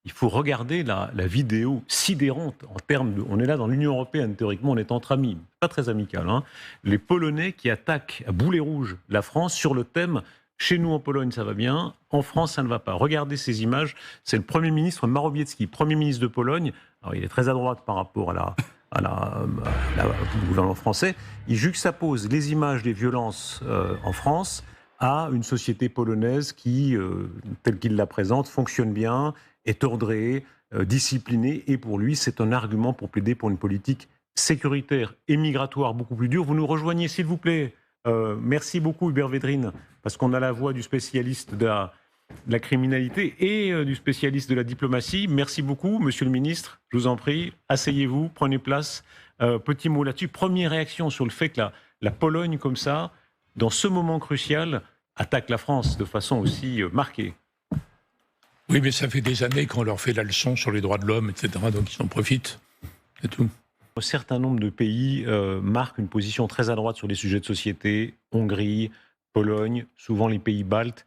il faut regarder la vidéo sidérante en termes de. On est là dans l'Union européenne, théoriquement, on est entre amis. Pas très amical, hein. Les Polonais qui attaquent à boulet rouge la France sur le thème chez nous en Pologne, ça va bien, en France, ça ne va pas. Regardez ces images. C'est le Premier ministre Morawiecki, Premier ministre de Pologne. Alors, il est très à droite par rapport au gouvernement français. Il juxtapose les images des violences en France à une société polonaise qui, telle qu'il la présente, fonctionne bien, est ordrée, disciplinée, et pour lui, c'est un argument pour plaider pour une politique sécuritaire et migratoire beaucoup plus dure. Vous nous rejoignez, s'il vous plaît. Merci beaucoup, Hubert Védrine, parce qu'on a la voix du spécialiste de la criminalité et du spécialiste de la diplomatie. Merci beaucoup, monsieur le ministre. Je vous en prie, asseyez-vous, prenez place. Petit mot là-dessus. Première réaction sur le fait que la Pologne, comme ça, dans ce moment crucial, attaque la France de façon aussi marquée. Oui, mais ça fait des années qu'on leur fait la leçon sur les droits de l'homme, etc. Donc ils en profitent. C'est tout. Un certain nombre de pays marquent une position très à droite sur les sujets de société. Hongrie, Pologne, souvent les pays baltes.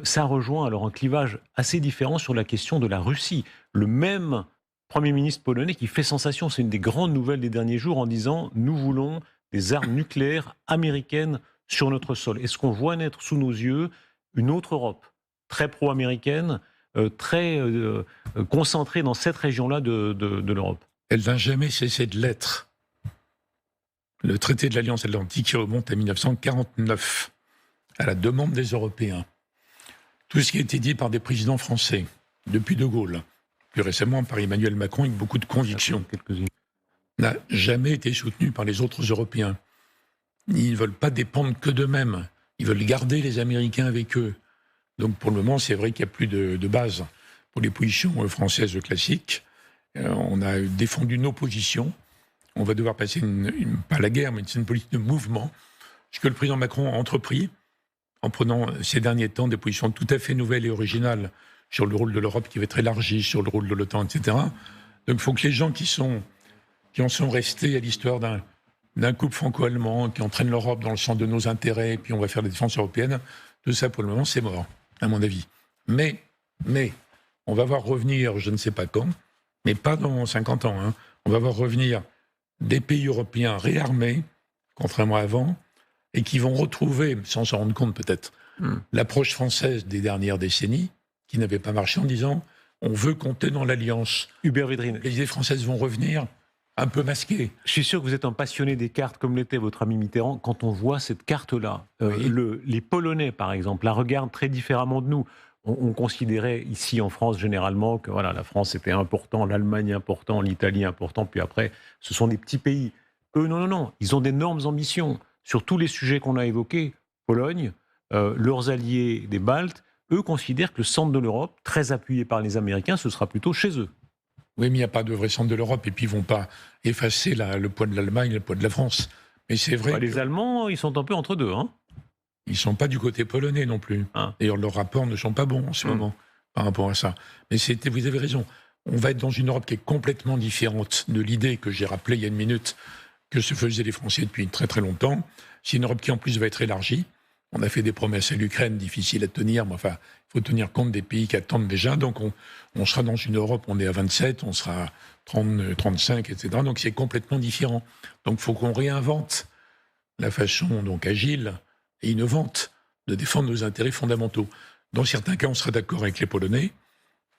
Ça rejoint alors un clivage assez différent sur la question de la Russie. Le même Premier ministre polonais qui fait sensation, c'est une des grandes nouvelles des derniers jours, en disant « Nous voulons des armes nucléaires américaines sur notre sol ». Est-ce qu'on voit naître sous nos yeux une autre Europe, très pro-américaine, très concentrée dans cette région-là de l'Europe? Elle n'a jamais cessé de l'être. Le traité de l'Alliance Atlantique qui remonte à 1949, à la demande des Européens. Tout ce qui a été dit par des présidents français, depuis De Gaulle, plus récemment par Emmanuel Macron avec beaucoup de conviction, n'a jamais été soutenu par les autres Européens. Ils ne veulent pas dépendre que d'eux-mêmes. Ils veulent garder les Américains avec eux. Donc pour le moment, c'est vrai qu'il n'y a plus de base pour les positions françaises classiques. On a défendu nos positions. On va devoir passer pas la guerre, mais une politique de mouvement. Ce que le président Macron a entrepris, en prenant ces derniers temps des positions tout à fait nouvelles et originales sur le rôle de l'Europe qui va être élargi, sur le rôle de l'OTAN, etc. Donc il faut que les gens qui en sont restés à l'histoire d'un couple franco-allemand, qui entraîne l'Europe dans le sens de nos intérêts, puis on va faire la défense européenne, tout ça pour le moment c'est mort, à mon avis. Mais, on va voir revenir, je ne sais pas quand, mais pas dans 50 ans, hein, on va voir revenir des pays européens réarmés, contrairement à avant, et qui vont retrouver, sans s'en rendre compte peut-être, l'approche française des dernières décennies, qui n'avait pas marché en disant on veut compter dans l'alliance. Hubert Védrine. Les idées françaises vont revenir un peu masquées. Je suis sûr que vous êtes un passionné des cartes, comme l'était votre ami Mitterrand. Quand on voit cette carte-là, Oui. les Polonais, par exemple, la regardent très différemment de nous. On considérait ici en France généralement que voilà, la France était important, l'Allemagne important, l'Italie important, puis après, ce sont des petits pays. Eux, non, ils ont d'énormes ambitions sur tous les sujets qu'on a évoqués. Pologne, leurs alliés des Baltes, eux considèrent que le centre de l'Europe, très appuyé par les Américains, ce sera plutôt chez eux. Oui, mais il n'y a pas de vrai centre de l'Europe, et puis ils ne vont pas effacer le poids de l'Allemagne, le poids de la France. Mais c'est vrai Les Allemands, ils sont un peu entre deux, hein. ils ne sont pas du côté polonais non plus. Ah. D'ailleurs, leurs rapports ne sont pas bons en ce moment par rapport à ça. Mais vous avez raison. On va être dans une Europe qui est complètement différente de l'idée que j'ai rappelée il y a une minute, que se faisaient les Français depuis très très longtemps. C'est une Europe qui en plus va être élargie. On a fait des promesses à l'Ukraine difficiles à tenir, mais enfin, il faut tenir compte des pays qui attendent déjà. Donc on sera dans une Europe, on est à 27, on sera 30, 35, etc. Donc c'est complètement différent. Donc il faut qu'on réinvente la façon donc agile et innovante de défendre nos intérêts fondamentaux. Dans certains cas, on sera d'accord avec les Polonais.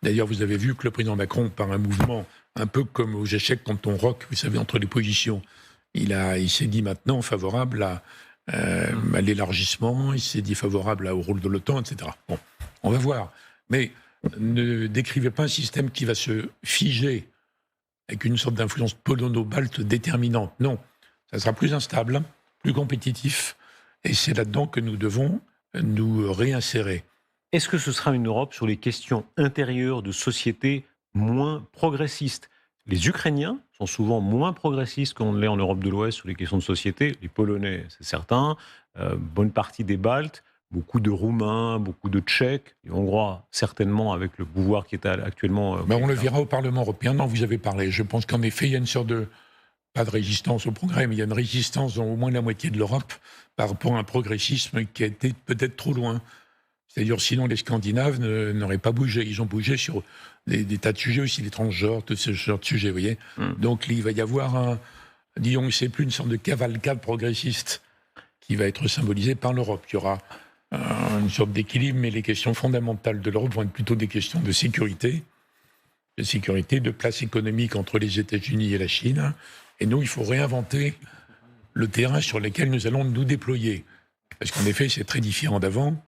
D'ailleurs, vous avez vu que le président Macron, par un mouvement un peu comme aux échecs quand on rock, vous savez, entre les positions, il s'est dit maintenant favorable à l'élargissement, il s'est dit favorable au rôle de l'OTAN, etc. Bon, on va voir. Mais ne décrivez pas un système qui va se figer avec une sorte d'influence polono-balte déterminante. Non, ça sera plus instable, plus compétitif, et c'est là-dedans que nous devons nous réinsérer. Est-ce que ce sera une Europe sur les questions intérieures de société moins progressistes? Les Ukrainiens sont souvent moins progressistes qu'on l'est en Europe de l'Ouest sur les questions de société. Les Polonais, c'est certain. Bonne partie des Baltes, beaucoup de Roumains, beaucoup de Tchèques, les Hongrois, certainement, avec le pouvoir qui est actuellement... Ben on le verra au Parlement européen. Non, vous avez parlé. Je pense qu'en effet, il y a une sorte de... pas de résistance au progrès, mais il y a une résistance dans au moins la moitié de l'Europe par rapport à un progressisme qui a été peut-être trop loin. C'est-à-dire, sinon, les Scandinaves n'auraient pas bougé. Ils ont bougé sur des tas de sujets aussi, les transgenres, tout ce genre de sujets, vous voyez. Donc, il va y avoir disons, c'est plus une sorte de cavalcade progressiste qui va être symbolisée par l'Europe. Il y aura une sorte d'équilibre, mais les questions fondamentales de l'Europe vont être plutôt des questions de sécurité, de place économique entre les États-Unis et la Chine. Et nous, il faut réinventer le terrain sur lequel nous allons nous déployer. Parce qu'en effet, c'est très différent d'avant.